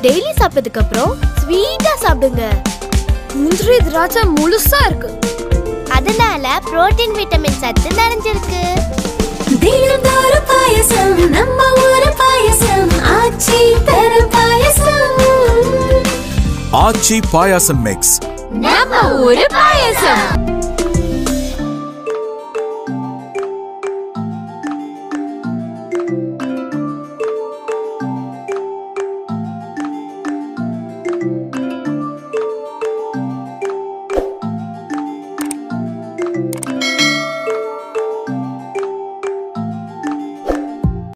Daily சாப்பிட்டதுக்கு அப்புறம் ஸ்வீட்டா சாப்பிடுங்க. முந்திரி திராட்சை முழுசா இருக்கு, அதனால புரோட்டீன் விட்டமின் சத்து நிறைஞ்சிருக்கு. தினந்தோறும் பாயசம், நம்ம ஊரு பாயசம், ஆச்சி தரும் பாயசம். Aachisemiyapayasammix. நம்ம ஊரு பாயசம்.